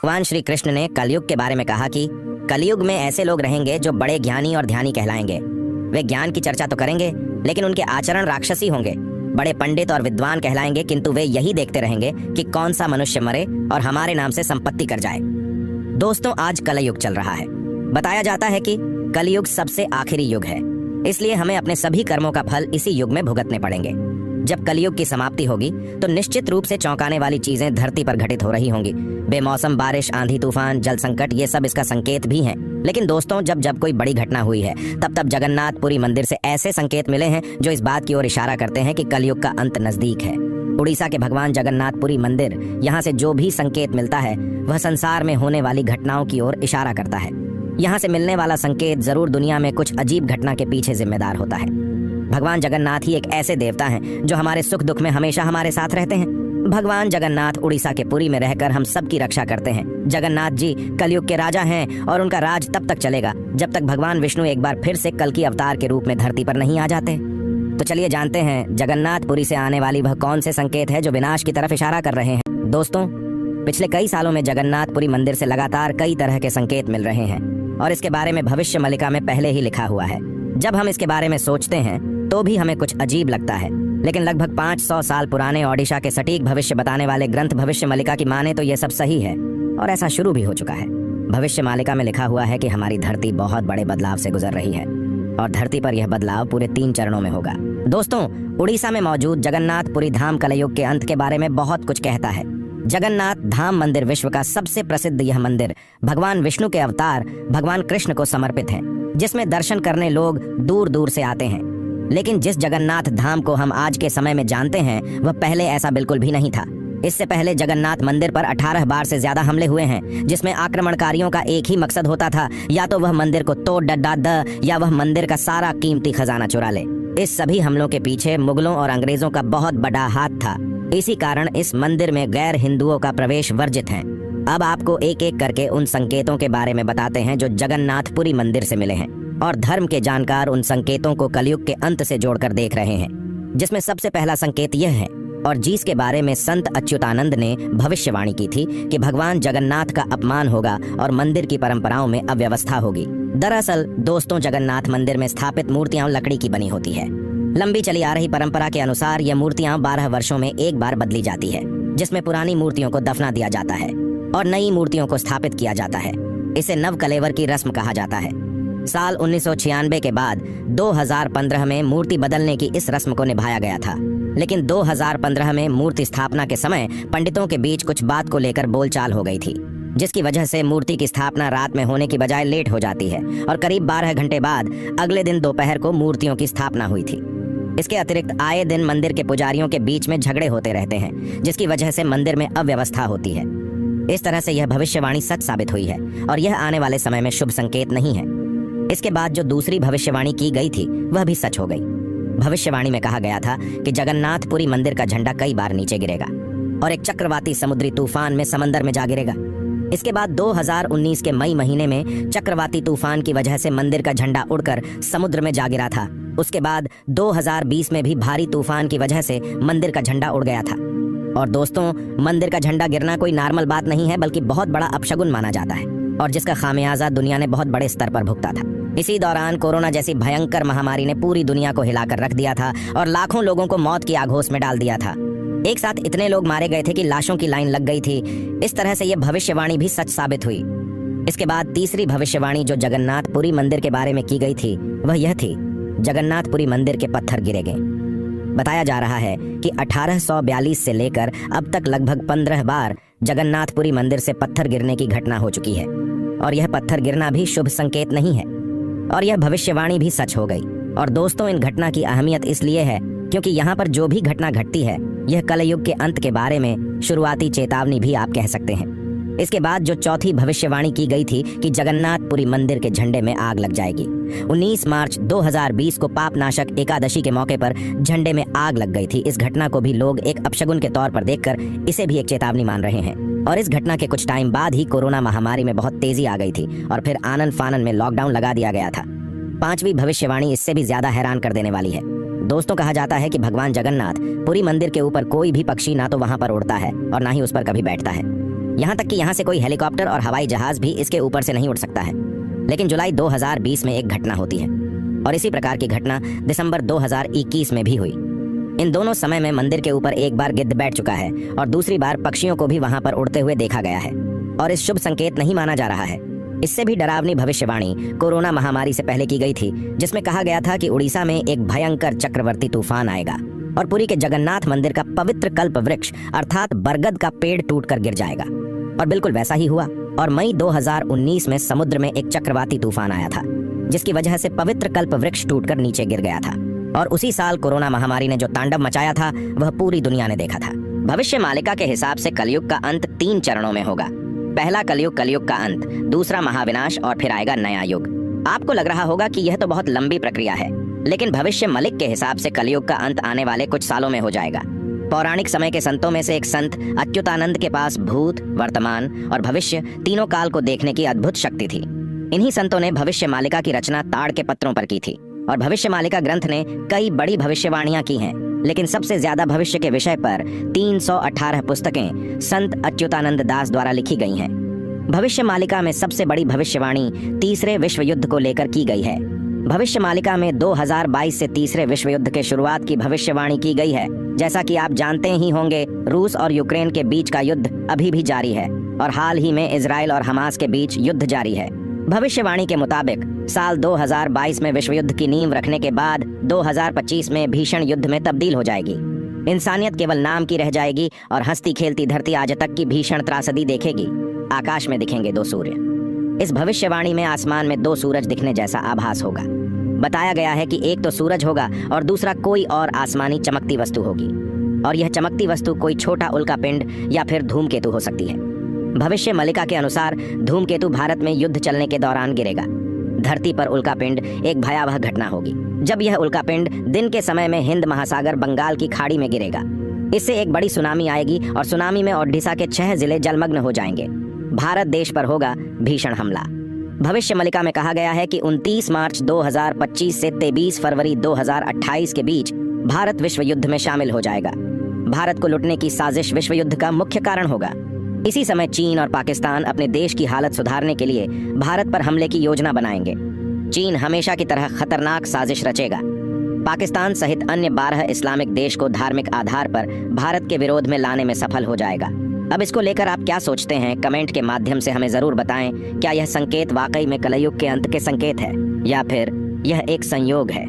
भगवान श्री कृष्ण ने कलयुग के बारे में कहा कि कलयुग में ऐसे लोग रहेंगे जो बड़े ज्ञानी और ध्यानी कहलाएंगे। वे ज्ञान की चर्चा तो करेंगे लेकिन उनके आचरण राक्षसी होंगे। बड़े पंडित और विद्वान कहलाएंगे किंतु वे यही देखते रहेंगे कि कौन सा मनुष्य मरे और हमारे नाम से संपत्ति कर जाए। दोस्तों, आज कलयुग चल रहा है। बताया जाता है कि कलयुग सबसे आखिरी युग है, इसलिए हमें अपने सभी कर्मों का फल इसी युग में भुगतने पड़ेंगे। जब कलयुग की समाप्ति होगी तो निश्चित रूप से चौंकाने वाली चीजें धरती पर घटित हो रही होंगी। बेमौसम बारिश, आंधी तूफान, जल संकट, ये सब इसका संकेत भी हैं। लेकिन दोस्तों, जब जब कोई बड़ी घटना हुई है तब जगन्नाथपुरी मंदिर से ऐसे संकेत मिले हैं जो इस बात की ओर इशारा करते हैं कि कलयुग का अंत नजदीक है। उड़ीसा के भगवान जगन्नाथपुरी मंदिर, यहाँ से जो भी संकेत मिलता है वह संसार में होने वाली घटनाओं की ओर इशारा करता है। यहाँ से मिलने वाला संकेत जरूर दुनिया में कुछ अजीब घटना के पीछे जिम्मेदार होता है। भगवान जगन्नाथ ही एक ऐसे देवता हैं जो हमारे सुख दुख में हमेशा हमारे साथ रहते हैं। भगवान जगन्नाथ उड़ीसा के पुरी में रहकर हम सब की रक्षा करते हैं। जगन्नाथ जी कलयुग के राजा हैं और उनका राज तब तक चलेगा जब तक भगवान विष्णु एक बार फिर से कल की अवतार के रूप में धरती पर नहीं आ जाते। तो चलिए जानते हैं जगन्नाथपुरी से आने वाली वह कौन से संकेत है जो विनाश की तरफ इशारा कर रहे हैं। दोस्तों, पिछले कई सालों में जगन्नाथपुरी मंदिर से लगातार कई तरह के संकेत मिल रहे हैं और इसके बारे में भविष्य मलिका में पहले ही लिखा हुआ है। जब हम इसके बारे में सोचते हैं तो भी हमें कुछ अजीब लगता है, लेकिन लगभग 500 साल पुराने ओडिशा के सटीक भविष्य बताने वाले ग्रंथ भविष्य मलिका की माने तो ये सब सही है और ऐसा शुरू भी हो चुका है। भविष्य मालिका में लिखा हुआ है कि हमारी धरती बहुत बड़े बदलाव से गुजर रही है और धरती पर यह बदलाव पूरे 3 चरणों में होगा। दोस्तों, उड़ीसा में मौजूद जगन्नाथपुरी धाम कलयुग के अंत के बारे में बहुत कुछ कहता है। जगन्नाथ धाम मंदिर विश्व का सबसे प्रसिद्ध यह मंदिर भगवान विष्णु के अवतार भगवान कृष्ण को समर्पित है, जिसमें दर्शन करने लोग दूर दूर से आते हैं। लेकिन जिस जगन्नाथ धाम को हम आज के समय में जानते हैं वह पहले ऐसा बिल्कुल भी नहीं था। इससे पहले जगन्नाथ मंदिर पर 18 बार से ज्यादा हमले हुए हैं, जिसमें आक्रमणकारियों का एक ही मकसद होता था, या तो वह मंदिर को तोड़ डड्डा द या वह मंदिर का सारा कीमती खजाना चुरा ले। इस सभी हमलों के पीछे मुगलों और अंग्रेजों का बहुत बड़ा हाथ था। इसी कारण इस मंदिर में गैर हिंदुओं का प्रवेश वर्जित है। अब आपको एक एक करके उन संकेतों के बारे में बताते हैं जो जगन्नाथपुरी मंदिर से मिले हैं और धर्म के जानकार उन संकेतों को कलयुग के अंत से जोड़कर देख रहे हैं। जिसमें सबसे पहला संकेत यह है और जिसके बारे में संत अच्युतानंद ने भविष्यवाणी की थी कि भगवान जगन्नाथ का अपमान होगा और मंदिर की परंपराओं में अव्यवस्था होगी। दरअसल दोस्तों, जगन्नाथ मंदिर में स्थापित मूर्तियां लकड़ी की बनी होती है। लंबी चली आ रही परंपरा के अनुसार यह मूर्तियां 12 वर्षों में एक बार बदली जाती है, जिसमें पुरानी मूर्तियों को दफना दिया जाता है और नई मूर्तियों को स्थापित किया जाता है। इसे नव कलेवर की रस्म कहा जाता है। साल 1996 के बाद 2015 में मूर्ति बदलने की इस रस्म को निभाया गया था, लेकिन 2015 में मूर्ति स्थापना के समय पंडितों के बीच कुछ बात को लेकर बोलचाल हो गई थी, जिसकी वजह से मूर्ति की स्थापना रात में होने की बजाय लेट हो जाती है और करीब 12 घंटे बाद अगले दिन दोपहर को मूर्तियों की स्थापना हुई थी। इसके अतिरिक्त आए दिन मंदिर के पुजारियों के बीच में झगड़े होते रहते हैं, जिसकी वजह से मंदिर में अव्यवस्था होती है। इस तरह से यह भविष्यवाणी सच साबित हुई है और यह आने वाले समय में शुभ संकेत नहीं है। इसके बाद जो दूसरी भविष्यवाणी की गई थी वह भी सच हो गई। भविष्यवाणी में कहा गया था कि जगन्नाथपुरी मंदिर का झंडा कई बार नीचे गिरेगा और एक चक्रवाती समुद्री तूफान में समंदर में जा गिरेगा। इसके बाद 2019 के मई महीने में चक्रवाती तूफान की वजह से मंदिर का झंडा उड़कर समुद्र में जा गिरा था। उसके बाद 2020 में भी भारी तूफान की वजह से मंदिर का झंडा उड़ गया था। और दोस्तों, मंदिर का झंडा गिरना कोई नॉर्मल बात नहीं है, बल्कि बहुत बड़ा अपशगुन माना जाता है और जिसका खामियाजा दुनिया ने बहुत बड़े स्तर पर भुगता था। इसी दौरान कोरोना जैसी भयंकर महामारी ने पूरी दुनिया को हिलाकर रख दिया था और लाखों लोगों को मौत की आगोश में डाल दिया था। एक साथ इतने लोग मारे गए थे कि लाशों की लाइन लग गई थी। इस तरह से यह भविष्यवाणी भी सच साबित हुई। इसके बाद तीसरी भविष्यवाणी जो जगन्नाथपुरी मंदिर के बारे में की गई थी वह यह थी, जगन्नाथपुरी मंदिर के पत्थर गिरेंगे। बताया जा रहा है कि 1842 से लेकर अब तक लगभग 15 बार जगन्नाथपुरी मंदिर से पत्थर गिरने की घटना हो चुकी है और यह पत्थर गिरना भी शुभ संकेत नहीं है और यह भविष्यवाणी भी सच हो गई। और दोस्तों, इन घटना की अहमियत इसलिए है क्योंकि यहाँ पर जो भी घटना घटती है यह कलयुग के अंत के बारे में शुरुआती चेतावनी भी आप कह सकते हैं। इसके बाद जो चौथी भविष्यवाणी की गई थी कि जगन्नाथपुरी मंदिर के झंडे में आग लग जाएगी। 19 मार्च 2020 को पापनाशक एकादशी के मौके पर झंडे में आग लग गई थी। इस घटना को भी लोग एक अपशगुन के तौर पर देखकर इसे भी एक चेतावनी मान रहे हैं और इस घटना के कुछ टाइम बाद ही कोरोना महामारी में बहुत तेजी आ गई थी और फिर आनन फानन में लॉकडाउन लगा दिया गया था। पांचवी भविष्यवाणी इससे भी ज्यादा हैरान कर देने वाली है। दोस्तों, कहा जाता है कि भगवान जगन्नाथ पुरी मंदिर के ऊपर कोई भी पक्षी ना तो वहां पर उड़ता है और ना ही उस पर कभी बैठता है। यहाँ तक कि यहाँ से कोई हेलीकॉप्टर और हवाई जहाज भी इसके ऊपर से नहीं उड़ सकता है। लेकिन जुलाई 2020 में एक घटना होती है और इसी प्रकार की घटना दिसंबर 2021 में भी हुई। इन दोनों समय में मंदिर के ऊपर एक बार गिद्ध बैठ चुका है और दूसरी बार पक्षियों को भी वहां पर उड़ते हुए देखा गया है और इस शुभ संकेत नहीं माना जा रहा है। इससे भी डरावनी भविष्यवाणी कोरोना महामारी से पहले की गई थी, जिसमें कहा गया था कि उड़ीसा में एक भयंकर चक्रवर्ती तूफान आएगा और पुरी के जगन्नाथ मंदिर का पवित्र कल्प वृक्ष अर्थात बरगद का पेड़ टूटकर गिर जाएगा। और बिल्कुल वैसा ही हुआ और मई 2019 में समुद्र में एक चक्रवाती तूफान आया था, जिसकी वजह से पवित्र कल्प वृक्ष टूटकर नीचे गिर गया था। और उसी साल कोरोना महामारी ने जो तांडव मचाया था वह पूरी दुनिया ने देखा था। भविष्य मालिका के हिसाब से कलयुग का अंत 3 चरणों में होगा। पहला कलयुग का अंत, दूसरा महाविनाश और फिर आएगा नया युग। आपको लग रहा होगा कि यह तो बहुत लंबी प्रक्रिया है, लेकिन भविष्य मलिक के हिसाब से कलयुग का अंत आने वाले कुछ सालों में हो जाएगा। पौराणिक समय के संतों में से एक संत अच्युतानंद के पास भूत, वर्तमान और भविष्य तीनों काल को देखने की अद्भुत शक्ति थी। इन्हीं संतों ने भविष्य मालिका की रचना ताड़ के पत्रों पर की थी और भविष्य मालिका ग्रंथ ने कई बड़ी भविष्यवाणियां की हैं, लेकिन सबसे ज्यादा भविष्य के विषय पर 318 पुस्तकें संत अच्युतानंद दास द्वारा लिखी गई हैं। भविष्य मालिका में सबसे बड़ी भविष्यवाणी तीसरे विश्व युद्ध को लेकर की गई है। भविष्य मालिका में 2022 से तीसरे विश्व युद्ध के शुरुआत की भविष्यवाणी की गई है। जैसा कि आप जानते ही होंगे, रूस और यूक्रेन के बीच का युद्ध अभी भी जारी है और हाल ही में इजराइल और हमास के बीच युद्ध जारी है। भविष्यवाणी के मुताबिक साल 2022 में विश्व युद्ध की नींव रखने के बाद 2025 में भीषण युद्ध में तब्दील हो जाएगी। इंसानियत केवल नाम की रह जाएगी और हंसती खेलती धरती आज तक की भीषण त्रासदी देखेगी। आकाश में दिखेंगे 2 सूर्य। इस भविष्यवाणी में आसमान में 2 सूरज दिखने जैसा आभास होगा। बताया गया है कि एक तो सूरज होगा और दूसरा कोई और आसमानी चमकती वस्तु होगी और यह चमकती वस्तु कोई छोटा उल्कापिंड या फिर धूमकेतु हो सकती है। भविष्य मलिका के अनुसार धूमकेतु भारत में युद्ध चलने के दौरान गिरेगा। धरती पर उल्कापिंड एक भयावह घटना होगी जब यह उल्कापिंड दिन के समय में हिंद महासागर बंगाल की खाड़ी में गिरेगा। इससे एक बड़ी सुनामी आएगी और सुनामी में ओडिशा के 6 जिले जलमग्न हो जाएंगे। भारत देश पर होगा भीषण हमला। भविष्य मलिका में कहा गया है कि 29 मार्च 2025 से 23 फरवरी 2028 के बीच भारत विश्व युद्ध में शामिल हो जाएगा। भारत को लुटने की साजिश विश्व युद्ध का मुख्य कारण होगा। इसी समय चीन और पाकिस्तान अपने देश की हालत सुधारने के लिए भारत पर हमले की योजना बनाएंगे। चीन हमेशा की तरह खतरनाक साजिश रचेगा। पाकिस्तान सहित अन्य 12 इस्लामिक देश को धार्मिक आधार पर भारत के विरोध में लाने में सफल हो जाएगा। अब इसको लेकर आप क्या सोचते हैं? कमेंट के माध्यम से हमें जरूर बताएं। क्या यह संकेत वाकई में कलयुग के अंत के संकेत है या फिर यह एक संयोग है?